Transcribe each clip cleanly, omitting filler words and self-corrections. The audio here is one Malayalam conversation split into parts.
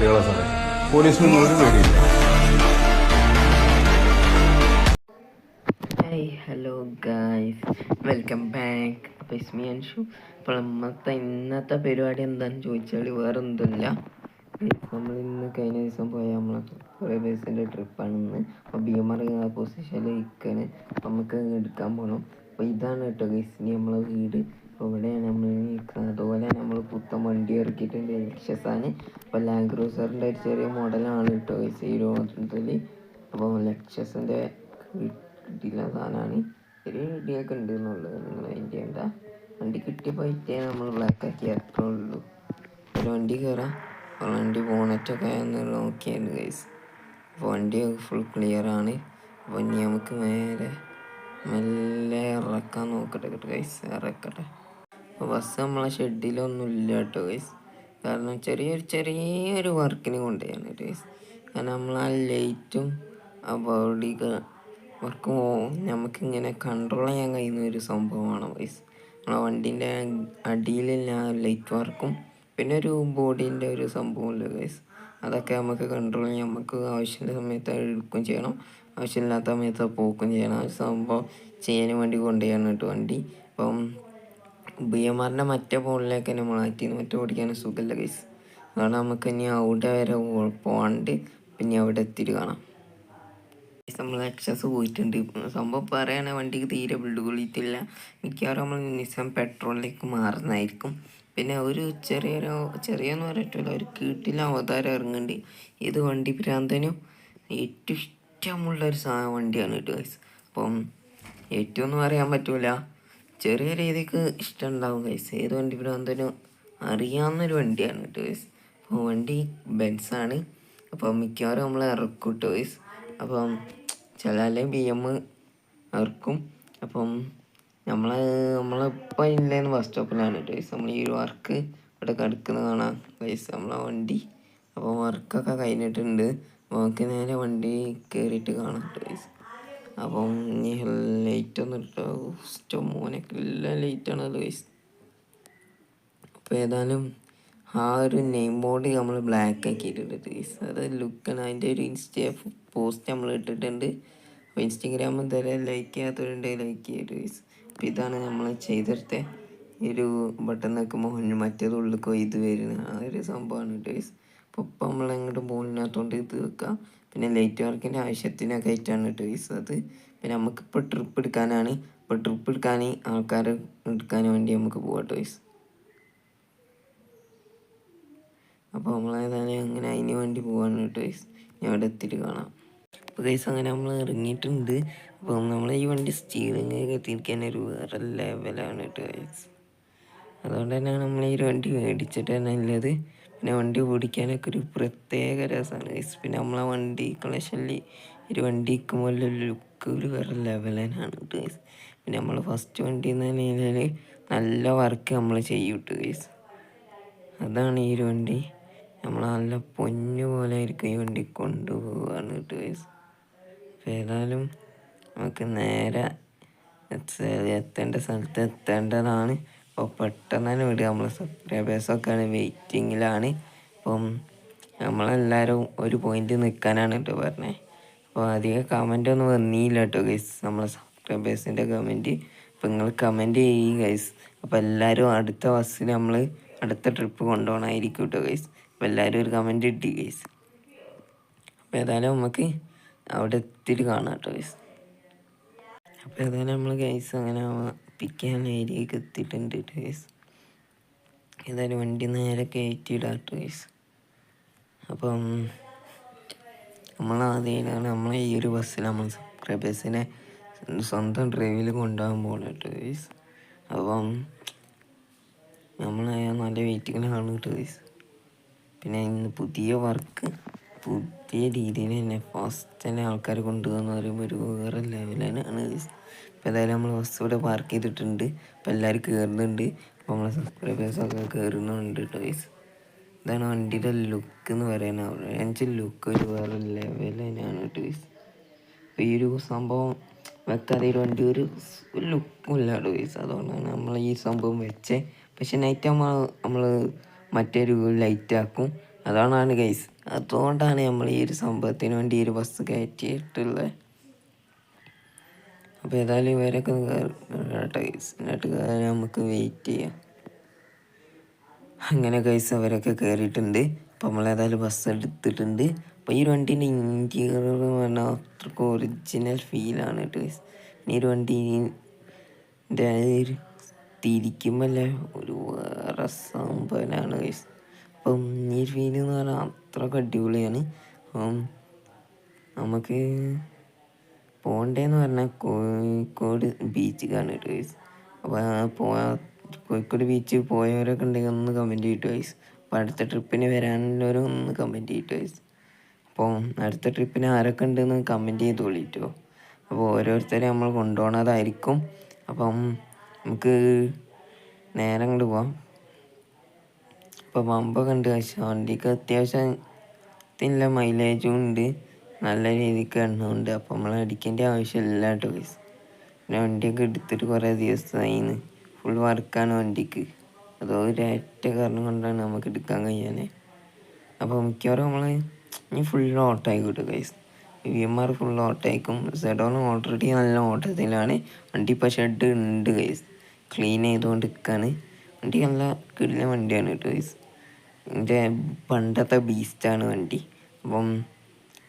കാര്യങ്ങളാണ് സാറേ. പോലീസിനൊന്നും ഒരു പേടിയില്ല. Hi hello guys, welcome back. അപ്പോൾ ഇസ്മി അൻഷു. അപ്പോൾ ഇന്നത്തെ പരിപാടി എന്താണെന്ന് ചോദിച്ചാൽ വേറെ ഒന്നുമില്ല. നമ്മൾ ഇന്ന് കഴിഞ്ഞ ദിവസം പോയ നമ്മളെ കുറേ ബേസിൻ്റെ ട്രിപ്പാണ് ഇന്ന്. അപ്പോൾ BMR പൊസിഷനിൽ ഇരിക്കുകയാണ്. നമുക്ക് എടുക്കാൻ പോകണം. അപ്പോൾ ഇതാണ് കേട്ടോ ഗൈസ് ഇനി നമ്മളെ വീട്. അപ്പോൾ ഇവിടെയാണ് നമ്മൾ നിൽക്കുന്നത്. അതുപോലെ നമ്മൾ പുത്തൻ വണ്ടി ഇറക്കിയിട്ടുണ്ട്, ലെക്സസാണ്. അപ്പോൾ ലാൻഡ് ക്രൂസറിൻ്റെ ഒരു ചെറിയ മോഡലാണ് കേട്ടോ ഗൈസ് ഈ മോഡൽ. അപ്പോൾ ലെക്സസിൻ്റെ കിട്ടിയില്ല സാധനമാണ്. ചെറിയ ഇടിയൊക്കെ ഉണ്ട് എന്നുള്ളത് നിങ്ങൾ അതിൻ്റെ എന്താ വണ്ടി കിട്ടിയ പൈറ്റേ നമ്മൾ ബ്ലാക്ക് ആക്കി അത്രേ ഉള്ളൂ. ഒരു വണ്ടി കയറാം. വണ്ടി ബോണറ്റൊക്കെ ഒന്ന് നോക്കിയായിരുന്നു ഗൈസ്. അപ്പോൾ വണ്ടി ഫുൾ ക്ലിയറാണ്. അപ്പോൾ ഇനി നമുക്ക് മെല്ലെ ഇറക്കാൻ നോക്കട്ടെ കേട്ടോ ഗൈസ്, ഇറക്കട്ടെ. അപ്പോൾ ബസ് നമ്മളെ ഷെഡിലൊന്നും ഇല്ല കേട്ടോ ഗൈസ്. കാരണം ചെറിയൊരു വർക്കിന് കൊണ്ടുപോയാണ് ഗൈസ്. കാരണം നമ്മളാ ലൈറ്റും ആ ബോഡിക്ക് വർക്ക് നമുക്കിങ്ങനെ കൺട്രോൾ ചെയ്യാൻ കഴിയുന്ന ഒരു സംഭവമാണ് ഗൈസ്. നമ്മളെ വണ്ടീൻ്റെ അടിയിലുള്ള ലൈറ്റ് വർക്കും പിന്നെ ഒരു ബോഡീൻ്റെ ഒരു സംഭവമില്ല ഗൈസ്. അതൊക്കെ നമുക്ക് കൺട്രോൾ ചെയ്യാം. നമുക്ക് ആവശ്യമുള്ള സമയത്ത് എടുക്കുകയും ചെയ്യണം, ആവശ്യമില്ലാത്ത സമയത്ത് പോക്കുകയും ചെയ്യണം. ആ സംഭവം ചെയ്യാൻ വേണ്ടി കൊണ്ടുപോയാണ് കേട്ടോ വണ്ടി. അപ്പം BMRൻ്റെ മറ്റേ ഫോണിലേക്ക് നമ്മൾ മാറ്റിന്ന് മറ്റേ ഓടിക്കാൻ സുഖമില്ല ഗൈസ്. അതുകൊണ്ട് നമുക്ക് ഇനി അവിടെ വരെ പോകാണ്ട് പിന്നെ അവിടെ എത്തിയിട്ട് കാണാം. നമ്മൾ എക്സസ് പോയിട്ടുണ്ട്. സംഭവം പറയുകയാണെങ്കിൽ വണ്ടിക്ക് തീരെ ബിൽഡ് കൊള്ളിയിട്ടില്ല. മിക്കവാറും നമ്മൾ നിസ്സാൻ പെട്രോളിലേക്ക് മാറുന്നതായിരിക്കും. പിന്നെ ഒരു ചെറിയെന്ന് പറഞ്ഞിട്ടില്ല, ഒരു കീട്ടിൽ അവതാരം ഇറങ്ങുന്നുണ്ട്. ഇത് വണ്ടി ഭ്രാന്തനും ഏറ്റവും ഇഷ്ടമുള്ളൊരു വണ്ടിയാണ് കേട്ടോ ഗൈസ്. അപ്പം ഏറ്റവും ഒന്നും പറയാൻ പറ്റൂല, ചെറിയ രീതിക്ക് ഇഷ്ടമുണ്ടാവും ഗൈസ്. ഏത് വണ്ടി ഭ്രാന്തനും അറിയാവുന്നൊരു വണ്ടിയാണ് കേട്ടോ ഗൈസ്. അപ്പോൾ വണ്ടി ബെൻസാണ്. അപ്പം മിക്കവാറും നമ്മൾ ഇറക്കും കേട്ടോ ഗൈസ്. അപ്പം ചില BM ഇറക്കും. അപ്പം നമ്മളിപ്പോൾ ഇല്ലേന്ന് ബസ് സ്റ്റോപ്പിലാണ് ഗൈസ്. നമ്മൾ ഈ ഒരു വർക്ക് ഇവിടെ കിടക്കുന്നത് കാണാം ഗൈസ്, നമ്മളെ വണ്ടി. അപ്പോൾ വർക്കൊക്കെ കഴിഞ്ഞിട്ടുണ്ട്. നമുക്ക് നേരെ വണ്ടി കയറിയിട്ട് കാണാം ഗൈസ്. അപ്പം ഇനി ലൈറ്റൊന്നും ഇട്ടോ ഇഷ്ടം മോനൊക്കെ എല്ലാം ലൈറ്റാണ് ഗൈസ്. അപ്പോൾ ഏതായാലും ആ ഒരു നെയിം ബോർഡ് നമ്മൾ ബ്ലാക്ക് ആക്കിയിട്ടുണ്ട് ഗൈസ്. അത് ലുക്കാണ്. അതിൻ്റെ ഒരു പോസ്റ്റ് നമ്മൾ ഇട്ടിട്ടുണ്ട്. അപ്പോൾ ഇൻസ്റ്റഗ്രാം ഇതുവരെ ലൈക്ക് ചെയ്യാത്തവരുണ്ട്, ലൈക്ക് ചെയ്തിട്ട് ഗൈസ്. അപ്പോൾ ഇതാണ് നമ്മൾ ചെയ്തെടുത്ത ഈ ഒരു ബട്ടൺ നിൽക്കുമ്പോൾ മറ്റേത് ഉള്ളിൽ കൊയ്ത് വരുന്ന ആ ഒരു സംഭവമാണ് ഗൈസ്. അപ്പോൾ ഇപ്പം നമ്മൾ എങ്ങോട്ടും പോകുന്നതിനകത്തോണ്ട് ഇത് വെക്കാം. പിന്നെ ലൈറ്റ് വർക്കിൻ്റെ ആവശ്യത്തിനൊക്കെ ആയിട്ടാണ് ഗൈസ് അത്. പിന്നെ നമുക്കിപ്പോൾ ട്രിപ്പ് എടുക്കാനാണ്. ഇപ്പോൾ ട്രിപ്പ് എടുക്കാൻ ആൾക്കാർ എടുക്കാൻ വേണ്ടി നമുക്ക് പോകാം ഗൈസ്. അപ്പോൾ നമ്മളേതായാലും അങ്ങനെ അതിന് വേണ്ടി പോകാൻ കേട്ടോ ഗൈസ്. ഞാൻ അവിടെ എത്തിയിട്ട് കാണാം. അപ്പോൾ ഗൈസ് അങ്ങനെ നമ്മൾ ഇറങ്ങിയിട്ടുണ്ട്. അപ്പം നമ്മളെ ഈ വണ്ടി സ്റ്റീറിങ് എത്തിയിരിക്കാൻ ഒരു വേറെ ലെവലാണ് കേട്ടോ ഗൈസ്. അതുകൊണ്ട് തന്നെയാണ് നമ്മൾ ഈ ഒരു വണ്ടി മേടിച്ചിട്ട് തന്നെ ഉള്ളത്. പിന്നെ വണ്ടി ഓടിക്കാനൊക്കെ ഒരു പ്രത്യേക രസമാണ് ഗൈസ്. പിന്നെ നമ്മളെ വണ്ടി കളക്ഷനിൽ ഒരു വണ്ടി നിൽക്കുമ്പോൾ ലുക്ക് ഒരു വേറെ ലെവലാണ് കേട്ടോ ഗൈസ്. പിന്നെ നമ്മൾ ഫസ്റ്റ് വണ്ടി എന്ന് പറഞ്ഞാൽ നല്ല വർക്ക് നമ്മൾ ചെയ്യും കേട്ടോ ഗൈസ്. അതാണ് ഈ ഒരു വണ്ടി. നമ്മൾ നല്ല പൊന്നു പോലെ ആയിരിക്കും ഈ വണ്ടി കൊണ്ടുപോകാണ് കേട്ടോ ഗൈസ്. അപ്പോൾ ഏതായാലും നമുക്ക് നേരെ എത്തേണ്ട സ്ഥലത്ത് എത്തേണ്ടതാണ്. അപ്പോൾ പെട്ടെന്ന് തന്നെ വിടുക. നമ്മൾ സബ്സ്ക്രൈബേഴ്സൊക്കെയാണ് വെയിറ്റിങ്ങിലാണ്. അപ്പം നമ്മളെല്ലാവരും ഒരു പോയിന്റ് നിൽക്കാനാണ് കേട്ടോ പറഞ്ഞത്. അപ്പോൾ അധികം കമൻ്റ് ഒന്നും വന്നില്ല കേട്ടോ ഗൈസ്, നമ്മളെ സബ്സ്ക്രൈബേഴ്സിൻ്റെ കമൻറ്റ്. അപ്പോൾ നിങ്ങൾ കമൻറ്റ് ചെയ്യും ഗൈസ്. അപ്പോൾ എല്ലാവരും അടുത്ത ബസ്സിൽ നമ്മൾ അടുത്ത ട്രിപ്പ് കൊണ്ടുപോകണമായിരിക്കും കേട്ടോ ഗൈസ്. അപ്പോൾ എല്ലാവരും ഒരു കമൻറ്റ് ഇട്ടി ഗൈസ്. അപ്പോൾ ഏതായാലും നമുക്ക് അവിടെ എത്തിയിട്ട് കാണാം കേട്ടോ ഗൈസ്. അപ്പോൾ ഏതായാലും നമ്മൾ ഗൈസ് അങ്ങനെ പിക്ക് ചെയ്യാൻ ഏരിയക്ക് എത്തിയിട്ടുണ്ട് കേട്ടോ ഗൈസ്. ഏതായാലും വണ്ടി നേരെ കയറ്റിയിടാം കേട്ടോ ഗൈസ്. അപ്പം നമ്മളാദ്യമായിട്ടാണ് നമ്മളെ ഈ ഒരു ബസ്സിൽ നമ്മൾ സബ്സ്ക്രൈബേഴ്സിനെ സ്വന്തം ഡ്രൈവിൽ കൊണ്ടുപോകാൻ പോകണം കേട്ടോ ഗൈസ്. അപ്പം നമ്മൾ നല്ല വെയിറ്റിങ്ങിലാണ് കേട്ടോ ഗൈസ്. പിന്നെ ഇന്ന് പുതിയ വർക്ക് പുതിയ രീതിയിൽ തന്നെ ഫസ്റ്റ് തന്നെ ആൾക്കാർ കൊണ്ടുപോകുന്ന പറയുമ്പോൾ ഒരു വേറെ ലെവലാണ് ഗൈസ്. അപ്പോൾ ഏതായാലും നമ്മൾ ബസ് ഇവിടെ പാർക്ക് ചെയ്തിട്ടുണ്ട്. അപ്പോൾ എല്ലാവരും കയറുന്നുണ്ട്. അപ്പോൾ നമ്മളെ സബ്സ്ക്രൈബേഴ്സൊക്കെ കയറുന്നുണ്ട് കേട്ടോ ഗൈസ്. ഇതാണ് വണ്ടിയുടെ ലുക്ക് എന്ന് പറയുന്നത്. ഓറഞ്ച് ലുക്ക് ഒരു വേറെ ലെവൽ തന്നെയാണ് കേട്ടോ ഗൈസ്. അപ്പോൾ ഈ ഒരു സംഭവം വെക്കാതെ ഒരു വണ്ടി ഒരു ലുക്കും ഇല്ല കേട്ടോ ഗൈസ്. അതുകൊണ്ടാണ് നമ്മൾ ഈ സംഭവം വെച്ചത്. പക്ഷെ നൈറ്റ് ആകുമ്പോൾ നമ്മൾ മറ്റൊരു ലൈറ്റ് ആക്കും. അതാണ് ഗൈസ്. അതുകൊണ്ടാണ് നമ്മൾ ഈ ഒരു സംഭവത്തിന് വേണ്ടി ഈ ഒരു ബസ് കയറ്റിയിട്ടുള്ളത്. അപ്പോൾ ഏതായാലും ഇവരൊക്കെ കേട്ടോ ഗൈസ്, എന്നിട്ട് നമുക്ക് വെയിറ്റ് ചെയ്യാം. അങ്ങനെ ഗൈസ് അവരൊക്കെ കയറിയിട്ടുണ്ട്. അപ്പോൾ നമ്മളേതായാലും ബസ് എടുത്തിട്ടുണ്ട്. അപ്പോൾ ഈ ഒരു വണ്ടീൻ്റെ ഇൻറ്റീരിയർ എന്ന് പറഞ്ഞാൽ അത്രയ്ക്ക് ഒറിജിനൽ ഫീലാണ് കേട്ടോ ഗൈസ്. ഈ ഒരു വണ്ടീൻ്റെ തിരിക്കുമ്പോഴല്ലേ ഒരു വേറെ സംഭവമാണ് ഗൈസ്. അപ്പം ഈ ഫീൽ എന്ന് പറഞ്ഞാൽ അത്രയ്ക്ക് അടിപൊളിയാണ്. അപ്പം നമുക്ക് പോകണ്ടേന്ന് പറഞ്ഞാൽ കോഴിക്കോട് ബീച്ചിലാണ് കേട്ടോ ഗൈസ്. അപ്പോൾ കോഴിക്കോട് ബീച്ച് പോയവരൊക്കെ ഉണ്ടെങ്കിൽ ഒന്ന് കമൻറ്റ് ചെയ്തിട്ട് ഗൈസ്. അപ്പോൾ അടുത്ത ട്രിപ്പിന് വരാനുള്ളവരും ഒന്ന് കമൻറ്റ് ചെയ്തിട്ട് ഗൈസ്. അപ്പോൾ അടുത്ത ട്രിപ്പിന് ആരൊക്കെ ഉണ്ടെന്ന് കമൻറ്റ് ചെയ്ത് വിളിട്ടോ. അപ്പോൾ ഓരോരുത്തരെ നമ്മൾ കൊണ്ടുപോകണതായിരിക്കും. അപ്പം നമുക്ക് നേരെ അങ്ങോട്ട് പോവാം. ഇപ്പോൾ പമ്പൊക്കെ ഉണ്ട് പക്ഷേ വണ്ടിക്ക് അത്യാവശ്യത്തിനുള്ള മൈലേജും ഉണ്ട്, നല്ല രീതിക്ക് എണ്ണമുണ്ട്. അപ്പോൾ നമ്മൾ അടിക്കേണ്ട ആവശ്യമില്ല കേട്ടോ ഗൈസ്. പിന്നെ വണ്ടിയൊക്കെ എടുത്തിട്ട് കുറേ ദിവസമായിന്ന്, ഫുൾ വർക്കാണ് വണ്ടിക്ക്. അതോ ഒരൊറ്റ കാരണം കൊണ്ടാണ് നമുക്ക് എടുക്കാൻ കഴിയാനേ. അപ്പോൾ മിക്കവാറും നമ്മൾ ഇനി ഫുൾ ഓട്ടമായിക്കോട്ടെ ഗൈസ്. VMR ഫുൾ ഓട്ടമായിരിക്കും. സെഡോൺ ഓൾറെഡി നല്ല ഓട്ടത്തിലാണ്. വണ്ടി ഇപ്പോൾ ഷെഡ് ഉണ്ട് ഗൈസ്, ക്ലീൻ ചെയ്തുകൊണ്ട് നിൽക്കുകയാണ്. വണ്ടി നല്ല കിടിലൻ വണ്ടിയാണ് കേട്ടോ ഗൈസ്. എൻ്റെ പണ്ടത്തെ ബീസ്റ്റാണ് വണ്ടി. അപ്പം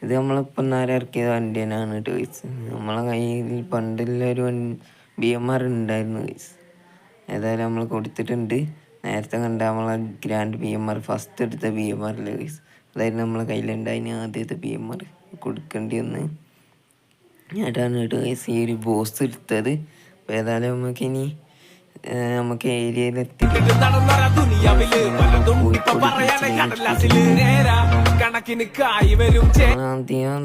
ഇത് നമ്മളിപ്പോൾ നേരെ ഇറക്കിയത് വണ്ടി തന്നെയാണ് കേട്ടോ ഗൈസ്. നമ്മളെ കയ്യിൽ പണ്ടുള്ളൊരു VMR ഉണ്ടായിരുന്നു ഗൈസ്. ഏതായാലും നമ്മൾ കൊടുത്തിട്ടുണ്ട്. നേരത്തെ കണ്ട നമ്മളെ ഗ്രാൻഡ് VMR, ഫസ്റ്റ് എടുത്ത VMR അല്ലേ ഗൈസ്, അതായിരുന്നു നമ്മളെ കയ്യിലുണ്ടായിന് ആദ്യത്തെ VMR കൊടുക്കേണ്ടി വന്ന്. അതാണ് കേട്ടോ ഗൈസ് ഈ ഒരു ബോസ് എടുത്തത്. അപ്പോൾ ഏതായാലും നമുക്കിനി നമുക്ക് ഏരിയയിലെത്തി ആദ്യം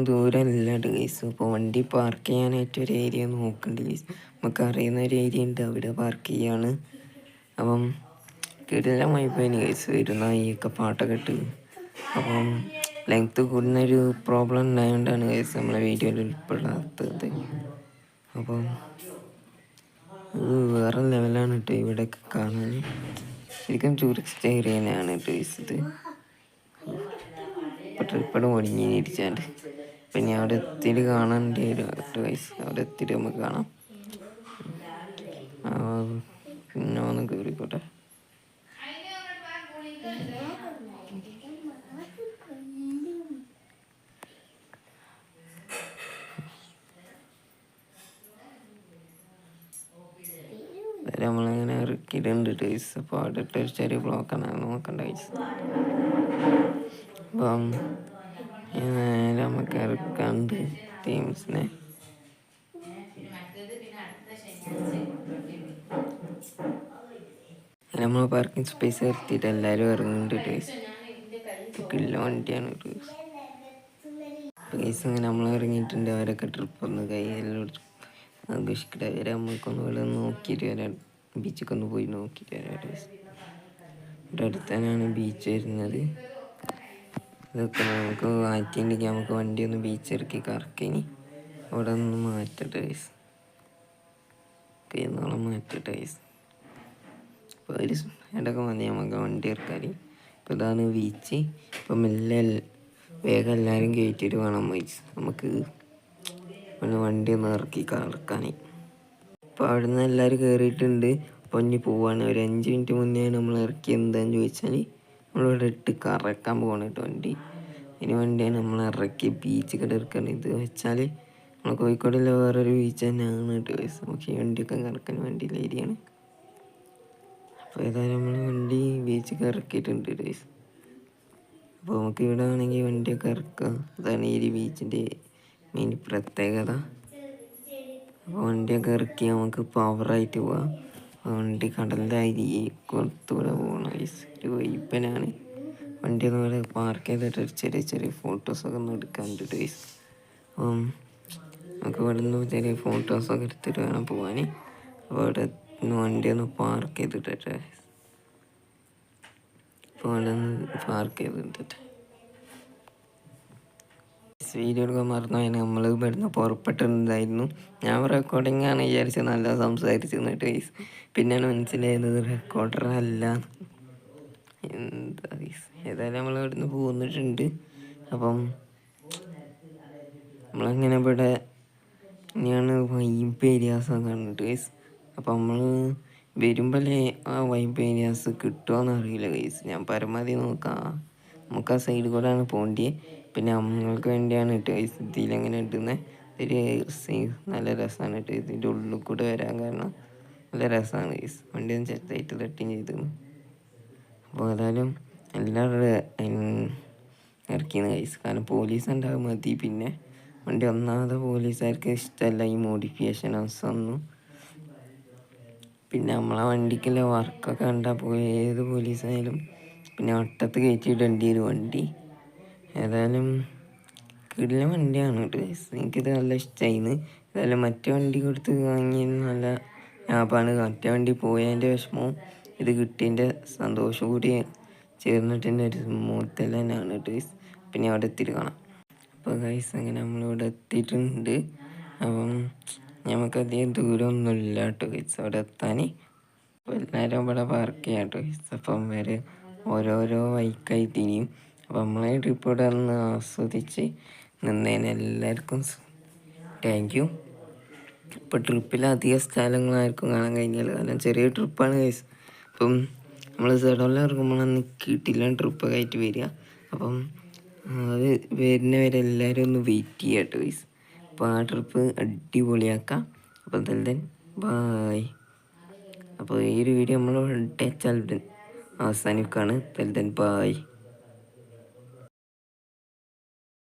ദൂരം ഇല്ലാണ്ട് ഗൈസ്. അപ്പോൾ വണ്ടി പാർക്ക് ചെയ്യാനായിട്ട് ഒരു ഏരിയ നോക്കണ്ട ഗൈസ്. നമുക്ക് അറിയുന്ന ഒരു ഏരിയ ഉണ്ട്, അവിടെ പാർക്ക് ചെയ്യാണ്. അപ്പം കിടിലൻ വൈബാണ് ഗൈസ്. വരുന്ന ഈയൊക്കെ പാട്ടൊക്കെ ഇട്ട്. അപ്പം ലെങ്ത്ത് കൂടുന്നൊരു പ്രോബ്ലം ഉണ്ടായതുകൊണ്ടാണ് ഗൈസ് നമ്മളെ വീഡിയോയിൽ ഉൾപ്പെടാത്തത്. അപ്പം വേറെ ലെവലാണ് കേട്ടോ ഇവിടെയൊക്കെ കാണാൻ. ശരിക്കും ടൂറിസ്റ്റ് ഏരിയ തന്നെയാണ് കേട്ടോ ഗൈസ് ഇത്. ഇപ്പോൾ ട്രിപ്പട് ഒടിഞ്ഞിരിച്ചാണ്ട്. അപ്പം ഇനി അവിടെ എത്തിയിട്ട് കാണേണ്ടി വരും കേട്ടോ ഗൈസ്. അവിടെ എത്തിയിട്ട് നമുക്ക് കാണാം. പിന്നെ ഒന്ന് കയറിക്കോട്ടെ. നമ്മളിങ്ങനെ ഇറക്കിയിട്ടുണ്ട് ഗൈസ്. അപ്പോൾ അവിടെ ഇട്ടൊരു ചെറിയ ബ്ലോക്കാണ്, നോക്കണ്ട ഗൈസ്. അപ്പം നേരെ നമുക്ക് ഇറക്കാണ്ട് ടീംസിനെ. നമ്മൾ പാർക്കിംഗ് സ്പേസ് നിർത്തിയിട്ട് എല്ലാവരും ഇറങ്ങുന്നുണ്ട് ഗൈസ്. കില്ല വണ്ടിയാണ് ഗൈസ്. ഗൈസ് അങ്ങനെ നമ്മൾ ഇറങ്ങിയിട്ടുണ്ട്. അവരൊക്കെ ട്രിപ്പ് ഒന്ന് കയ്യെല്ലാം ആഘോഷിക്കട്ടെ. അവരെ നമുക്കൊന്ന് ഇവിടെ നോക്കിയിട്ട് വരാം, ബീച്ചൊക്കെ ഒന്ന് പോയി നോക്കിയിട്ട് വരാം ഗൈസ്. ഇവിടെ അടുത്ത് തന്നെയാണ് ബീച്ച് വരുന്നത്. ഇതൊക്കെ നമുക്ക് മാറ്റിയിട്ടുണ്ടെങ്കിൽ നമുക്ക് വണ്ടി ഒന്ന് ബീച്ച് ഇറക്കി കറക്കിനി അവിടെ ഒന്ന് മാറ്റട്ടെ ഗൈസ്. കൈന്നോളം മാറ്റട്ടെ ഗൈസ്. അപ്പോൾ ഒരു ഇടയ്ക്ക് മതി നമുക്ക് വണ്ടി ഇറക്കാൻ. ഇപ്പോൾ ഇതാണ് ബീച്ച്. ഇപ്പം മെല്ലെ വേഗം എല്ലാവരും കയറ്റിയിട്ട് വേണം ഗൈസ് നമുക്ക് ഒന്ന് വണ്ടി ഒന്ന് ഇറക്കി കറക്കാൻ. അപ്പോൾ അവിടെ നിന്ന് എല്ലാവരും കയറിയിട്ടുണ്ട്. അപ്പോൾ ഇനി പോവാണ്. ഒരു 5 മിനിറ്റ് മുന്നേ നമ്മൾ ഇറക്കി. എന്താണെന്ന് ചോദിച്ചാൽ നമ്മളിവിടെ ഇട്ട് കറക്കാൻ പോകണം കേട്ടോ വണ്ടി. ഇതിന് വേണ്ടിയാണ് നമ്മൾ ഇറക്കി ബീച്ച് കട ഇറക്കാൻ. ഇത് വെച്ചാൽ നമ്മൾ കോഴിക്കോടിലെ വേറൊരു ബീച്ച് തന്നെയാണ് കേട്ടോ ഗൈസ്. നമുക്ക് ഈ വണ്ടിയൊക്കെ കറക്കാൻ വേണ്ടിയുള്ള ഏരിയയാണ്. അപ്പോൾ ഏതായാലും നമ്മൾ വണ്ടി ബീച്ചൊക്കെ ഇറക്കിയിട്ടുണ്ട് ഗൈസ്. അപ്പോൾ നമുക്ക് ഇവിടെ ആണെങ്കിൽ വണ്ടിയൊക്കെ ഇറക്കാം. അതാണ് ഈ ബീച്ചിൻ്റെ മെയിൻ പ്രത്യേകത. അപ്പോൾ വണ്ടിയൊക്കെ ഇറക്കി നമുക്ക് പവറായിട്ട് പോവാം. വണ്ടി കടലിൻ്റെ കൊടുത്തൂടെ പോകണം ഗൈസ്. ഒരു വൈപ്പനാണ്. വണ്ടി ഒന്ന് ഇവിടെ പാർക്ക് ചെയ്തിട്ട് ചെറിയ ചെറിയ ഫോട്ടോസൊക്കെ ഒന്ന് എടുക്കാനുണ്ട് ഗൈസ്. അപ്പം നമുക്ക് ഇവിടെ നിന്ന് ചെറിയ ഫോട്ടോസൊക്കെ എടുത്തിട്ട് വേണം പോകാൻ. അപ്പോൾ ഇവിടെ വണ്ടി ഒന്ന് പാർക്ക് ചെയ്തിട്ടെ. അപ്പോൾ അവിടെ നിന്ന് പാർക്ക് ചെയ്തിട്ട് വീഡിയോ എടുക്കാൻ മറന്നു. അതിന് നമ്മൾ ഇവിടുന്ന് പുറപ്പെട്ടിട്ടുണ്ടായിരുന്നു. ഞാൻ റെക്കോർഡിംഗ് ആണ് വിചാരിച്ച് നല്ല സംസാരിച്ചു നിന്നിട്ട് ഗൈസ്. പിന്നെയാണ് മനസ്സിലായത് റെക്കോർഡർ അല്ല. എന്താ ഏതായാലും നമ്മൾ ഇവിടുന്ന് പോന്നിട്ടുണ്ട്. അപ്പം നമ്മളങ്ങനെ ഇവിടെ ഇനിയാണ് വൈബ് ഏരിയാസൊക്കെ കണ്ടിട്ട് ഗൈസ്. അപ്പം നമ്മൾ വരുമ്പോഴേ ആ വൈബ് ഏരിയാസ് കിട്ടുമോയെന്ന് അറിയില്ല ഗൈസ്. ഞാൻ പരമാവധി നോക്കാം. നമുക്ക് ആ സൈഡിൽ കൂടെയാണ് പോകേണ്ടത്. പിന്നെ നമ്മൾക്ക് വേണ്ടിയാണ് കേട്ടോ ഗൈസ് ഇതിലെങ്ങനെ ഇട്ടുന്നത്. ഒരു നല്ല രസമാണ് കേട്ടോ ഇതിൻ്റെ ഉള്ളിൽ കൂടെ വരാൻ. കാരണം നല്ല രസമാണ് ഗൈസ്. വണ്ടി ഒന്ന് ചെറുതായിട്ട് തട്ടിയും ചെയ്തു. അപ്പോൾ ഏതായാലും എല്ലാവരും ഇറക്കിയെന്ന് ഗൈസ്. കാരണം പോലീസ് ഉണ്ടാകും മതി. പിന്നെ വണ്ടി ഒന്നാമത് പോലീസുകാർക്ക് ഇഷ്ടമല്ല ഈ മോഡിഫിക്കേഷൻസ് ഒന്നും. പിന്നെ നമ്മളെ വണ്ടിക്കുള്ള വർക്കൊക്കെ കണ്ടാൽ ഏത് പോലീസായാലും പിന്നെ വട്ടത്ത് കയറ്റിയിടേണ്ടി ഒരു വണ്ടി. ഏതായാലും കിടിലൻ വണ്ടിയാണ് കേട്ടോ ഗൈസ്. എനിക്കിത് നല്ല ഇഷ്ടമായിന്ന്. ഏതായാലും മറ്റേ വണ്ടി കൊടുത്ത് വാങ്ങി നല്ല ലാഭമാണ്. മറ്റേ വണ്ടി പോയതിൻ്റെ വിഷമവും ഇത് കിട്ടിയതിൻ്റെ സന്തോഷം കൂടി ചേർന്നിട്ടിൻ്റെ ഒരു മൂത്തൽ തന്നെയാണ് കേട്ടോ ഗൈസ്. പിന്നെ അവിടെ എത്തിയിട്ട് കാണാം. അപ്പോൾ ഗൈസ് അങ്ങനെ നമ്മളിവിടെ എത്തിയിട്ടുണ്ട്. അപ്പം നമുക്കധികം ദൂരമൊന്നുമില്ല കേട്ടോ ഗൈസ് അവിടെ എത്താൻ. അപ്പോൾ എല്ലാവരും ഇവിടെ പാർക്ക് ചെയ്യാം കേട്ടോ ഗൈസ്. അപ്പം വരെ ഓരോരോ വൈക്കായി തിരിയും. അപ്പം നമ്മളെ ട്രിപ്പ് ഇവിടെ ഒന്ന് ആസ്വദിച്ച് നിന്നതിന് എല്ലാവർക്കും താങ്ക് യു. ഇപ്പോൾ ട്രിപ്പിൽ അധികം സ്ഥലങ്ങളായിരിക്കും കാണാൻ കഴിഞ്ഞാൽ. കാരണം ചെറിയ ട്രിപ്പാണ് ഗൈസ്. അപ്പം നമ്മൾ സെഡോളിൽ ഇറങ്ങുമ്പോഴാണ് കിട്ടില്ല ട്രിപ്പൊക്കെ ആയിട്ട് വരിക. അപ്പം അത് വരുന്നവരെ എല്ലാവരും ഒന്ന് വെയിറ്റ് ചെയ്യുക കേട്ടോ ഗൈസ്. അപ്പോൾ ആ ട്രിപ്പ് അടിപൊളിയാക്കാം. അപ്പോൾ എന്തായാലും ബായ്. അപ്പോൾ ഈ ഒരു വീഡിയോ നമ്മൾ ടച്ചാൽ അവസാനിക്കുകയാണ്. ബായ്.